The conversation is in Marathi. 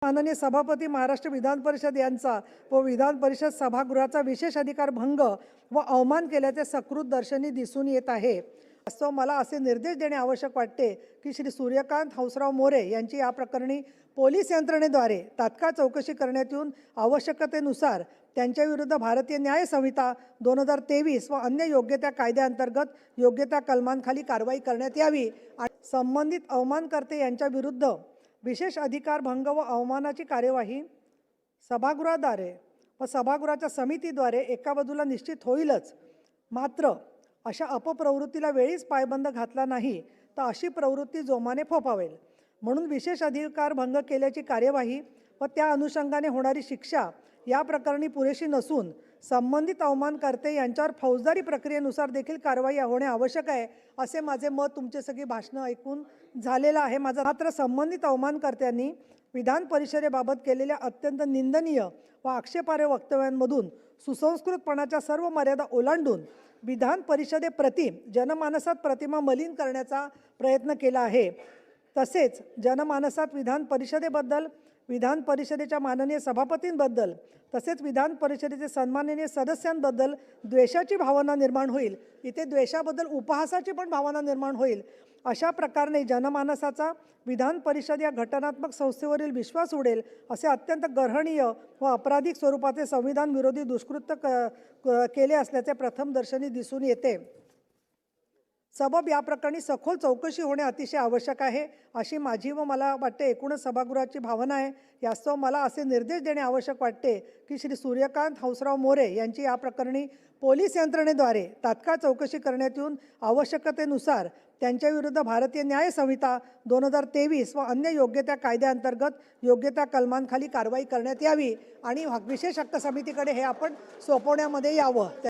माननीय सभापती महाराष्ट्र विधान परिषद यांचा व विधान परिषद सभागृहाचा विशेष अधिकार भंग व अवमान केल्याचे सकृत दर्शनी दिसून येत आहे। वास्तव मला असे निर्देश देणे आवश्यक वाटते की श्री सूर्यकांत हंसराव मोरे यांची या प्रकरणी पोलीस यंत्रणेद्वारे तात्काळ चौकशी करण्यात येऊन आवश्यकतेनुसार त्यांच्या विरुद्ध भारतीय न्याय संहिता 2023 व अन्य योग्य त्या कायद्याअंतर्गत योग्य त्या कलमांखाली कारवाई करण्यात यावी आणि संबंधित अवमानकर्ते यांच्या विरुद्ध विशेष अधिकार भंग व अवमानाची कार्यवाही सभागृहाद्वारे व सभागृहाच्या समितीद्वारे एका बाजूला निश्चित होईलच, मात्र अशा अपप्रवृत्तीला वेळीच पायबंद घातला नाही तर अशी प्रवृत्ती जोमाने फोफावेल। म्हणून विशेष अधिकार भंग केल्याची कार्यवाही व त्या अनुषंगाने होणारी शिक्षा या प्रकरणी पुरेशी नसून संबंधित अवमानकर्ते यांच्यावर फौजदारी प्रक्रियेनुसार देखील कारवाई होणे आवश्यक आहे, असे माझे मत तुमचे सगळी भाषणं ऐकून झालेलं आहे। मात्र संबंधित अवमानकर्त्यांनी विधान परिषदेबाबत केलेल्या अत्यंत निंदनीय व आक्षेपार्ह वक्तव्यांमधून सुसंस्कृतपणाच्या सर्व मर्यादा ओलांडून विधान परिषदेप्रती जनमानसात प्रतिमा मलिन करण्याचा प्रयत्न केला आहे। तसेच जनमानसात विधान परिषदेबद्दल, विधान परिषदेच्या माननीय सभापतींबद्दल तसेच विधान परिषदेचे सन्माननीय सदस्यांबद्दल द्वेषाची भावना निर्माण होईल, इथे द्वेषाबद्दल उपहासाची पण भावना निर्माण होईल। अशा प्रकारे जनमानसाचा विधान परिषद या घटनात्मक संस्थेवरील विश्वास उडेल असे अत्यंत गर्हणीय व अपराधिक स्वरूपाचे संविधान विरोधी दुष्कृत्य केले असल्याचे प्रथम दर्शनी दिसून येते। सबब या प्रकरणी सखोल चौकशी होणे अतिशय आवश्यक आहे, अशी माझी व मला वाटते एकूणच सभागृहाची भावना आहे। यास्तव मला असे निर्देश देणे आवश्यक वाटते की श्री सूर्यकांत हंसराव मोरे यांची या प्रकरणी पोलीस यंत्रणेद्वारे तात्काळ चौकशी करण्यात येऊन आवश्यकतेनुसार त्यांच्या विरुद्ध भारतीय न्याय संहिता 2023 व अन्य योग्य त्या कायद्याअंतर्गत योग्य त्या कलमांखाली कारवाई करण्यात यावी आणि विशेष हक्क समितीकडे हे आपण सोपवण्यामध्ये यावं।